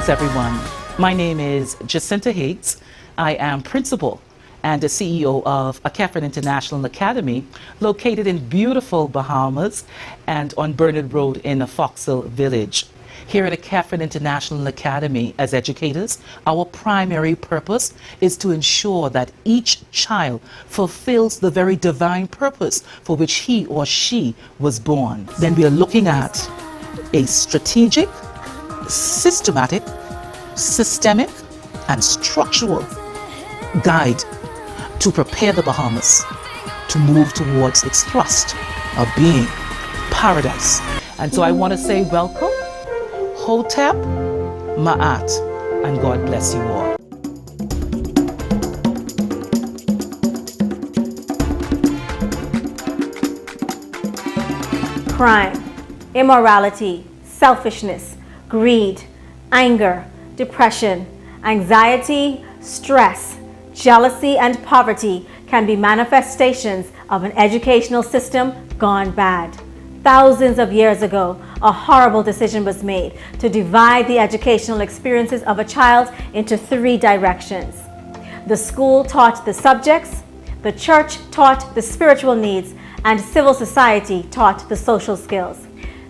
Greetings, everyone. My name is Jacinta Higgs. I am principal and the CEO of Akhepran International Academy, located in beautiful Bahamas and on Bernard Road in Foxhill Village. Here at Akhepran International Academy, as educators, our primary purpose is to ensure that each child fulfills the very divine purpose for which he or she was born. Then we are looking at a strategic, systematic, systemic, and structural guide to prepare the Bahamas to move towards its thrust of being paradise. And so I want to say welcome, Hotep, Ma'at, and God bless you all. Crime, immorality, selfishness, greed, anger, depression, anxiety, stress, jealousy, and poverty can be manifestations of an educational system gone bad. Thousands of years ago, a horrible decision was made to divide the educational experiences of a child into three directions. The school taught the subjects, the church taught the spiritual needs, and civil society taught the social skills.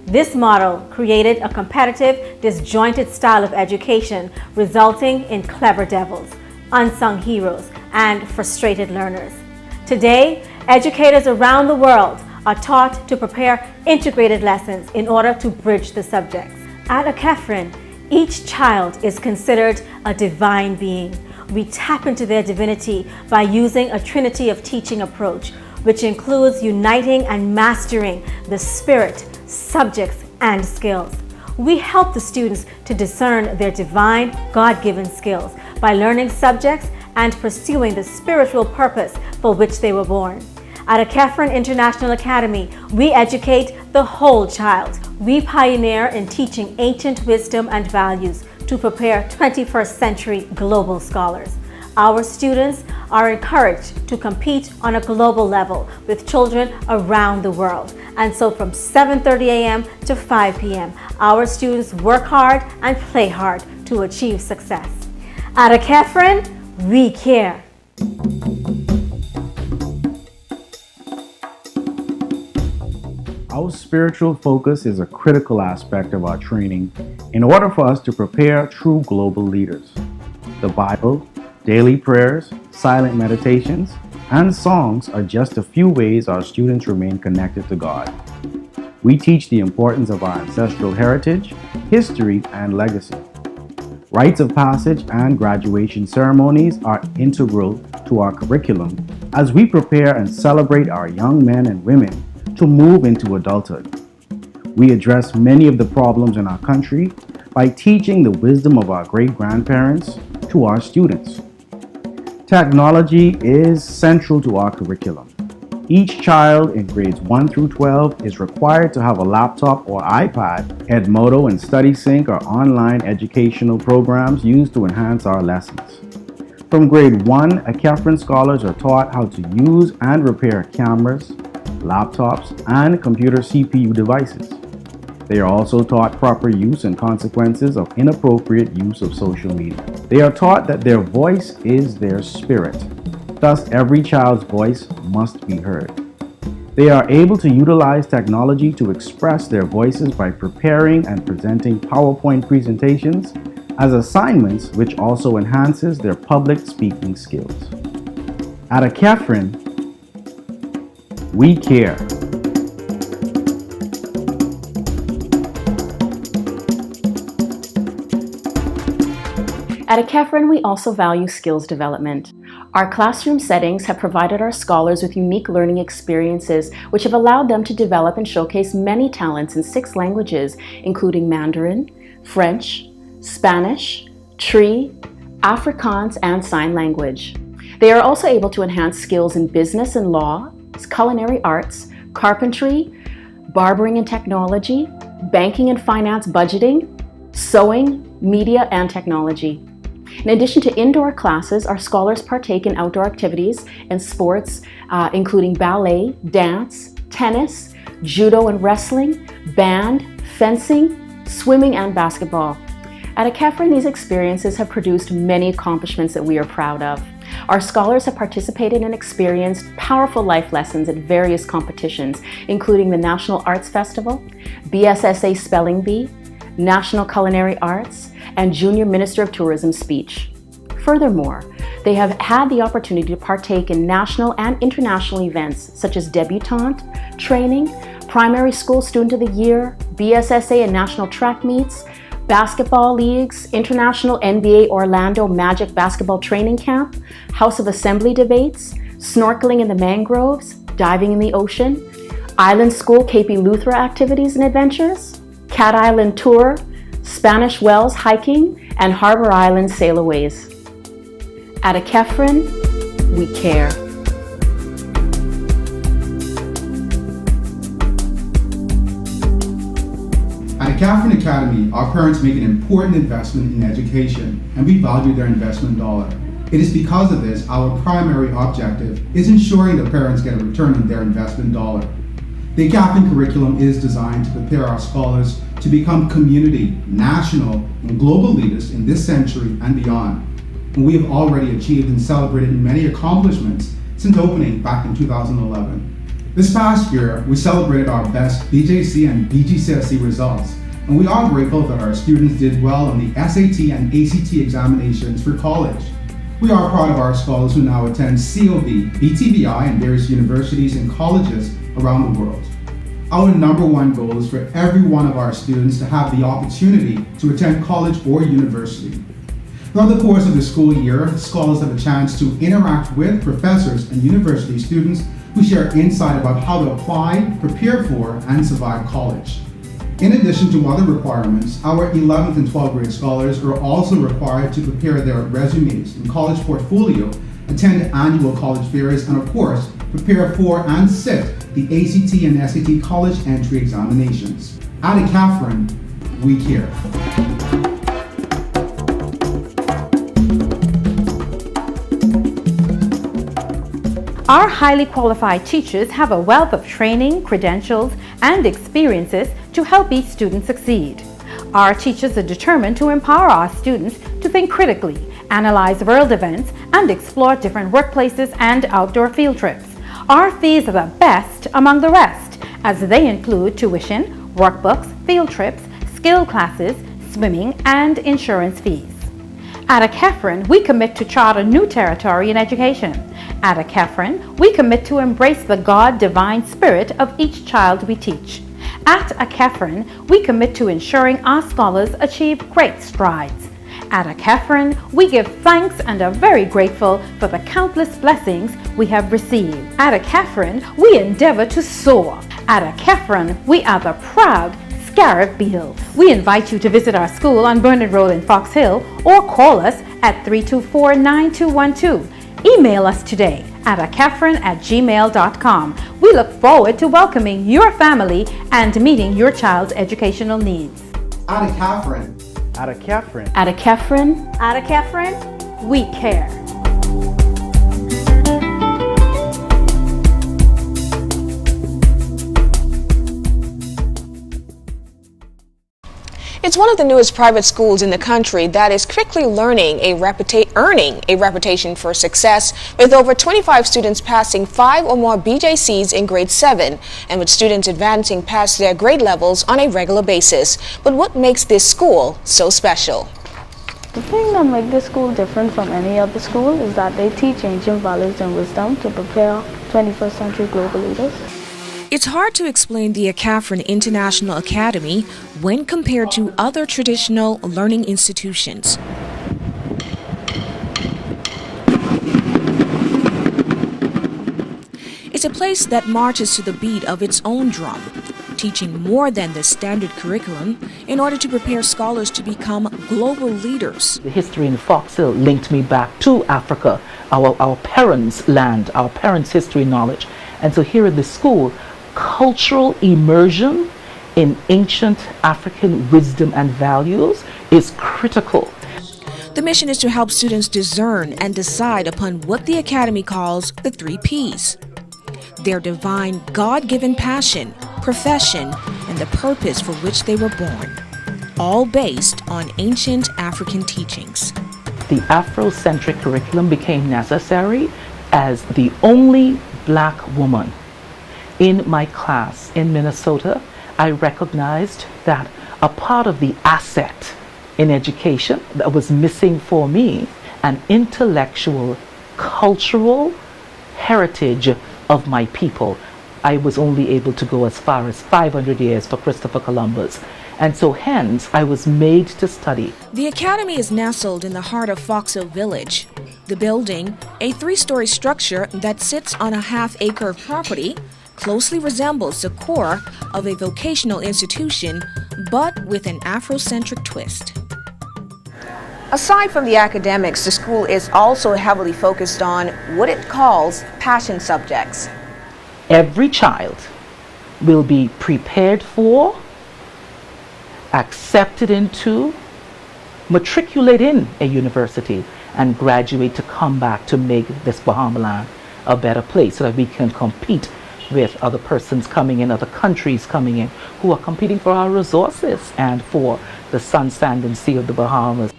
This model created a competitive, disjointed style of education, resulting in clever devils, unsung heroes, and frustrated learners. Today, educators around the world are taught to prepare integrated lessons in order to bridge the subjects. At Akhepran, each child is considered a divine being. We tap into their divinity by using a trinity of teaching approach, which includes uniting and mastering the spirit, subjects, and skills. We help the students to discern their divine, God-given skills by learning subjects and pursuing the spiritual purpose for which they were born. At Akhepran International Academy, we educate the whole child. We pioneer in teaching ancient wisdom and values to prepare 21st century global scholars. Our students are encouraged to compete on a global level with children around the world. And so from 7:30 a.m. to 5 p.m., our students work hard and play hard to achieve success. At Akhepran, we care. Our spiritual focus is a critical aspect of our training in order for us to prepare true global leaders. The Bible, daily prayers, silent meditations, and songs are just a few ways our students remain connected to God. We teach the importance of our ancestral heritage, history, and legacy. Rites of passage and graduation ceremonies are integral to our curriculum as we prepare and celebrate our young men and women to move into adulthood. We address many of the problems in our country by teaching the wisdom of our great-grandparents to our students. Technology is central to our curriculum. Each child in grades 1 through 12 is required to have a laptop or iPad. Edmodo and StudySync are online educational programs used to enhance our lessons. From grade 1, Akhepran scholars are taught how to use and repair cameras, laptops, and computer CPU devices. They are also taught proper use and consequences of inappropriate use of social media. They are taught that their voice is their spirit. Thus, every child's voice must be heard. They are able to utilize technology to express their voices by preparing and presenting PowerPoint presentations as assignments, which also enhances their public speaking skills. At Akhepran, we care. At Akhepran, we also value skills development. Our classroom settings have provided our scholars with unique learning experiences which have allowed them to develop and showcase many talents in 6 languages, including Mandarin, French, Spanish, Tree, Afrikaans, and Sign Language. They are also able to enhance skills in business and law, culinary arts, carpentry, barbering and technology, banking and finance budgeting, sewing, media, and technology. In addition to indoor classes, our scholars partake in outdoor activities and sports, including ballet, dance, tennis, judo and wrestling, band, fencing, swimming, and basketball. At Akhepran, these experiences have produced many accomplishments that we are proud of. Our scholars have participated and experienced powerful life lessons at various competitions, including the National Arts Festival, BSSA Spelling Bee, National Culinary Arts, and Junior Minister of Tourism speech. Furthermore, they have had the opportunity to partake in national and international events such as debutante, training, primary school student of the year, BSSA and national track meets, basketball leagues, international NBA Orlando Magic basketball training camp, House of Assembly debates, snorkeling in the mangroves, diving in the ocean, island school KP Luthra activities and adventures, Cat Island tour, Spanish Wells hiking, and Harbor Island sailaways. At Akhepran, we care. At Akhepran Academy, our parents make an important investment in education, and we value their investment dollar. It is because of this, our primary objective is ensuring that parents get a return on their investment dollar. The Akhepran curriculum is designed to prepare our scholars to become community, national, and global leaders in this century and beyond. And we have already achieved and celebrated many accomplishments since opening back in 2011. This past year, we celebrated our best BJC and BGCSE results, and we are grateful that our students did well on the SAT and ACT examinations for college. We are proud of our scholars who now attend COB, BTBI, and various universities and colleges around the world. Our number one goal is for every one of our students to have the opportunity to attend college or university. Throughout the course of the school year, scholars have a chance to interact with professors and university students who share insight about how to apply, prepare for, and survive college. In addition to other requirements, our 11th and 12th grade scholars are also required to prepare their resumes and college portfolio, attend annual college fairs, and of course, prepare for and sit the ACT and SAT college entry examinations. At Akhepran, we care. Our highly qualified teachers have a wealth of training, credentials, and experiences to help each student succeed. Our teachers are determined to empower our students to think critically, analyze world events, and explore different workplaces and outdoor field trips. Our fees are the best among the rest, as they include tuition, workbooks, field trips, skill classes, swimming, and insurance fees. At Akhepran, we commit to chart a new territory in education. At Akhepran, we commit to embrace the God-divine spirit of each child we teach. At Akhepran, we commit to ensuring our scholars achieve great strides. At Akhepran, we give thanks and are very grateful for the countless blessings we have received. At Akhepran, we endeavor to soar. At Akhepran, we are the proud Scarab Beals. We invite you to visit our school on Burnett Road in Fox Hill or call us at 324-9212. Email us today at akhepran@gmail.com. We look forward to welcoming your family and meeting your child's educational needs. At Akhepran. At Akhepran. At Akhepran, At Akhepran, we care. It's one of the newest private schools in the country that is quickly earning a reputation for success, with over 25 students passing 5 or more BJCs in grade 7, and with students advancing past their grade levels on a regular basis. But what makes this school so special? The thing that makes this school different from any other school is that they teach ancient values and wisdom to prepare 21st century global leaders. It's hard to explain the Akhepran International Academy when compared to other traditional learning institutions. It's a place that marches to the beat of its own drum, teaching more than the standard curriculum in order to prepare scholars to become global leaders. The history in Fox Hill linked me back to Africa, our parents' land, our parents' history knowledge. And so here in the school, cultural immersion in ancient African wisdom and values is critical. The mission is to help students discern and decide upon what the Academy calls the 3 Ps. Their divine, God-given passion, profession, and the purpose for which they were born. all based on ancient African teachings. The Afrocentric curriculum became necessary as the only black woman in my class in Minnesota. I recognized that a part of the asset in education that was missing for me, an intellectual, cultural heritage of my people. I was only able to go as far as 500 years for Christopher Columbus. And so hence, I was made to study. The academy is nestled in the heart of Foxhill Village. The building, a 3-story structure that sits on a half-acre property, closely resembles the core of a vocational institution, but with an Afrocentric twist. Aside from the academics, the school is also heavily focused on what it calls passion subjects. Every child will be prepared for, accepted into, matriculate in a university, and graduate to come back to make this Bahamaland a better place so that we can compete with other persons coming in, other countries coming in, who are competing for our resources and for the sun, sand, and sea of the Bahamas.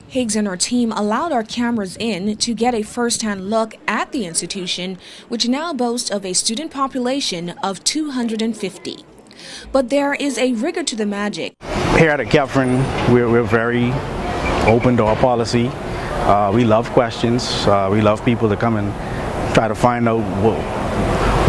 Higgs and her team allowed our cameras in to get a first-hand look at the institution, which now boasts of a student population of 250. But there is a rigor to the magic. Here at Akhepran, we're very open door policy. We love questions. We love people to come and try to find out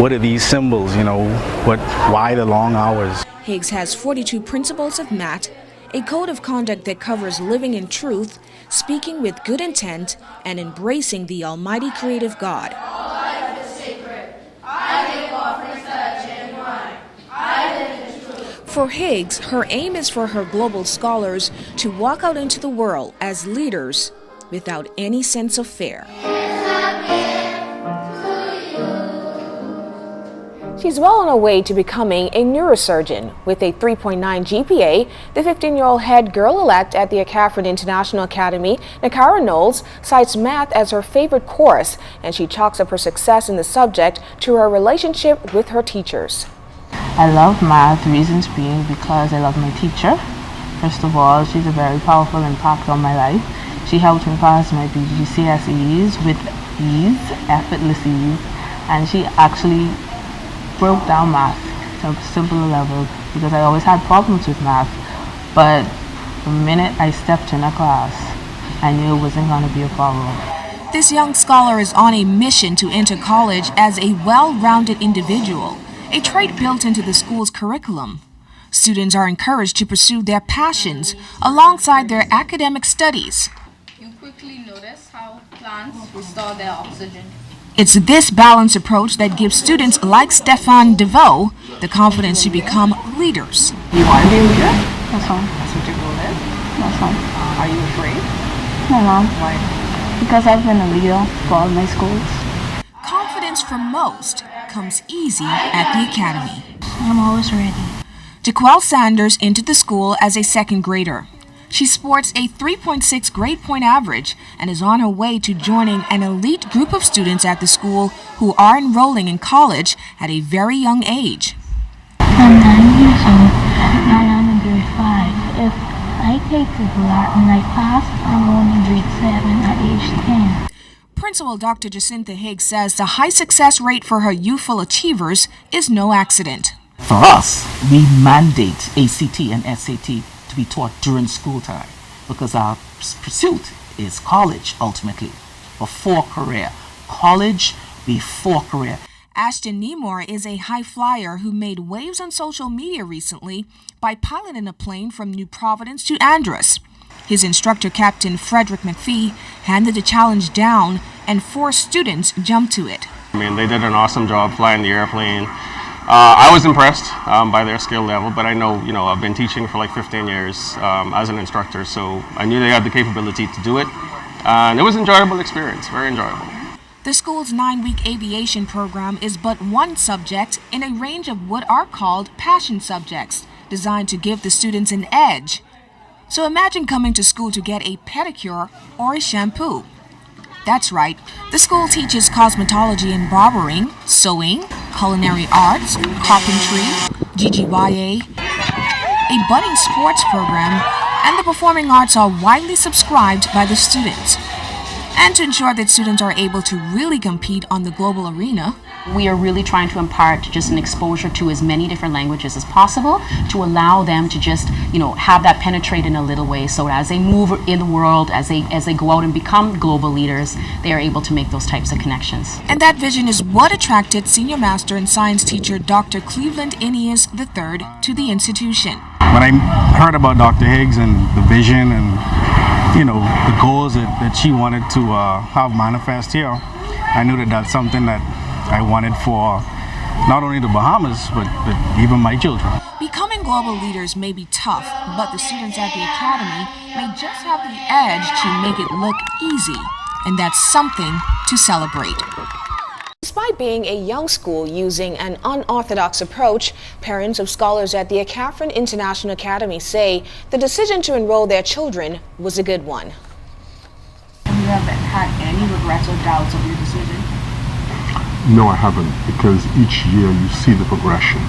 what are these symbols, why the long hours. Higgs has 42 principles of math, a code of conduct that covers living in truth, speaking with good intent, and embracing the almighty creative God. All life is sacred. I make offerings that are genuine. I live in truth. For Higgs, her aim is for her global scholars to walk out into the world as leaders without any sense of fear. She's well on her way to becoming a neurosurgeon. With a 3.9 GPA, the 15-year-old head girl-elect at the Akhepran International Academy, Nakara Knowles, cites math as her favorite course, and she chalks up her success in the subject to her relationship with her teachers. I love math, reasons being because I love my teacher. First of all, she's a very powerful impact on my life. She helped me pass my GCSEs with ease, effortless ease, and she actually broke down math to a simpler level because I always had problems with math. But the minute I stepped in a class, I knew it wasn't going to be a problem. This young scholar is on a mission to enter college as a well-rounded individual, a trait built into the school's curriculum. Students are encouraged to pursue their passions alongside their academic studies. You quickly notice how plants restore their oxygen. It's this balanced approach that gives students like Stefan DeVoe the confidence to become leaders. You want to be a leader? That's all. That's what your goal is? That's all. Are you afraid? No. Why? Because I've been a leader for all my schools. Confidence for most comes easy at the academy. I'm always ready. Jaquel Sanders entered the school as a second grader. She sports a 3.6 grade point average and is on her way to joining an elite group of students at the school who are enrolling in college at a very young age. I'm 9 years old. Now I'm in grade 5. If I take the Latin I pass, I'm going in grade 7 at age 10. Principal Dr. Jacinta Higgs says the high success rate for her youthful achievers is no accident. For us, we mandate ACT and SAT to be taught during school time because our pursuit is college ultimately, before career. College before career. Ashton Nemore is a high flyer who made waves on social media recently by piloting a plane from New Providence to Andros. His instructor, Captain Frederick McPhee, handed the challenge down and 4 students jumped to it. I mean, they did an awesome job flying the airplane. I was impressed by their skill level, but I know, I've been teaching for like 15 years as an instructor, so I knew they had the capability to do it. And it was an enjoyable experience, very enjoyable. The school's 9-week aviation program is but one subject in a range of what are called passion subjects, designed to give the students an edge. So imagine coming to school to get a pedicure or a shampoo. That's right, the school teaches cosmetology and barbering, sewing, culinary arts, carpentry, GGYA, a budding sports program, and the performing arts are widely subscribed by the students. And to ensure that students are able to really compete on the global arena, we are really trying to impart just an exposure to as many different languages as possible to allow them to just, have that penetrate in a little way, so as they move in the world, as they go out and become global leaders, they are able to make those types of connections. And that vision is what attracted Senior Master and Science teacher Dr. Cleveland Ineas III to the institution. When I heard about Dr. Higgs and the vision and the goals that she wanted to have manifest here, I knew that that's something that I wanted for not only the Bahamas, but even my children. Becoming global leaders may be tough, but the students at the Academy may just have the edge to make it look easy, and that's something to celebrate. Despite being a young school using an unorthodox approach, parents of scholars at the Akhepran International Academy say the decision to enroll their children was a good one. Have you ever had any regrets or doubts of your decision? No, I haven't, because each year you see the progression.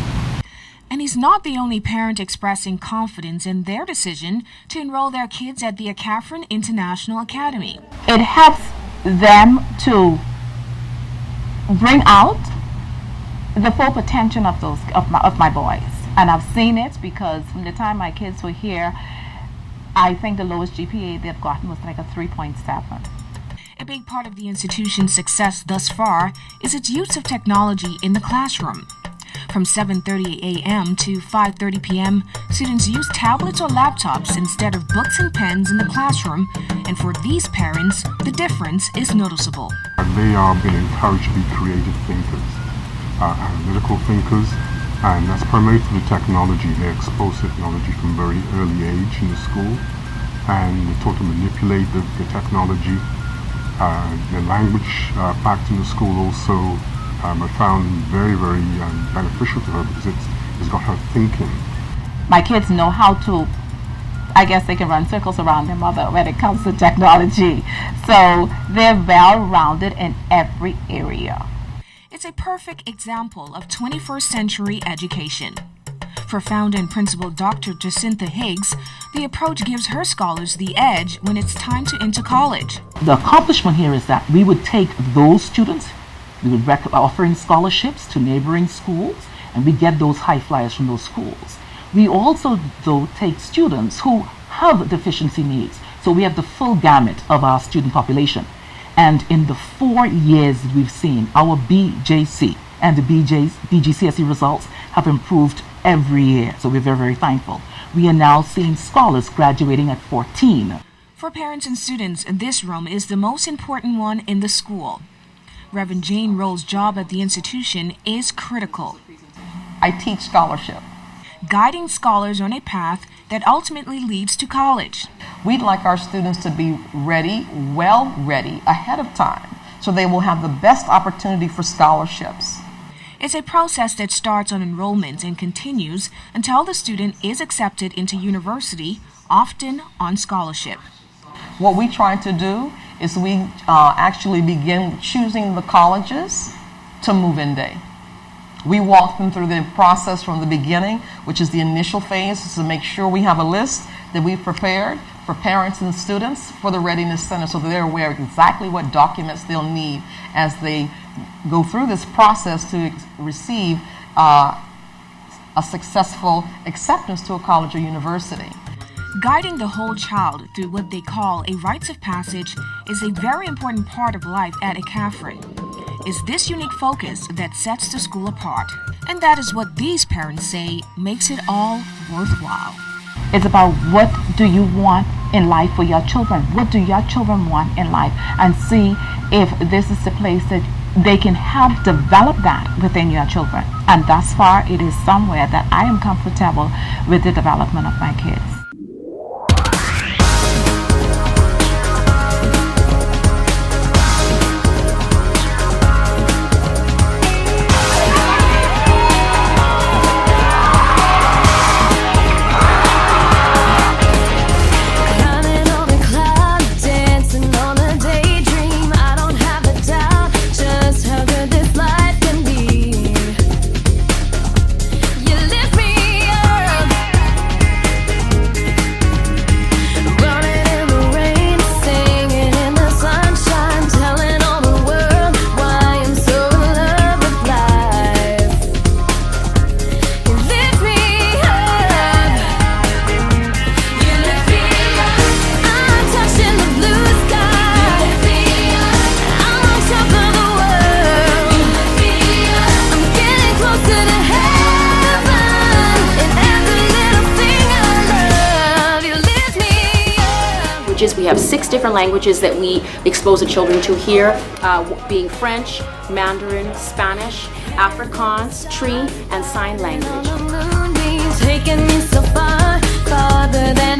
And he's not the only parent expressing confidence in their decision to enroll their kids at the Akhepran International Academy. It helps them to bring out the full potential of my boys, and I've seen it because from the time my kids were here, I think the lowest GPA they've gotten was like a 3.7. A big part of the institution's success thus far is its use of technology in the classroom. From 7:30 a.m. to 5:30 p.m., students use tablets or laptops instead of books and pens in the classroom, and for these parents, the difference is noticeable. They are being encouraged to be creative thinkers, analytical thinkers, and that's primarily through the technology. They're exposed to technology from a very early age in the school, and they're taught to manipulate the technology. The language packed in the school also I found very, very beneficial to her because it's got her thinking. My kids know how to, I guess they can run circles around their mother when it comes to technology. So they're well-rounded in every area. It's a perfect example of 21st century education. For founder and principal Dr. Jacinta Higgs, the approach gives her scholars the edge when it's time to enter college. The accomplishment here is that we would take those students, we would offering scholarships to neighboring schools, and we get those high flyers from those schools. We also, though, take students who have deficiency needs. So we have the full gamut of our student population. And in the 4 years we've seen, our BJC and the BGCSE results have improved every year. So we're very, very thankful. We are now seeing scholars graduating at 14. For parents and students, this room is the most important one in the school. Reverend Jane Roll's job at the institution is critical. I teach scholarship. Guiding scholars on a path that ultimately leads to college. We'd like our students to be ready, well ready, ahead of time, so they will have the best opportunity for scholarships. It's a process that starts on enrollment and continues until the student is accepted into university, often on scholarship. What we try to do is we actually begin choosing the colleges to move-in day. We walk them through the process from the beginning, which is the initial phase, to make sure we have a list that we've prepared for parents and students for the Readiness Center so that they're aware of exactly what documents they'll need as they go through this process to receive a successful acceptance to a college or university. Guiding the whole child through what they call a rites of passage is a very important part of life at Akhepran. It's this unique focus that sets the school apart. And that is what these parents say makes it all worthwhile. It's about what do you want in life for your children? What do your children want in life? And see if this is the place that they can help develop that within your children. And thus far, it is somewhere that I am comfortable with the development of my kids. languages. We have 6 different languages that we expose the children to here, being French, Mandarin, Spanish, Afrikaans, Tree, and Sign Language. Taking me so far, farther than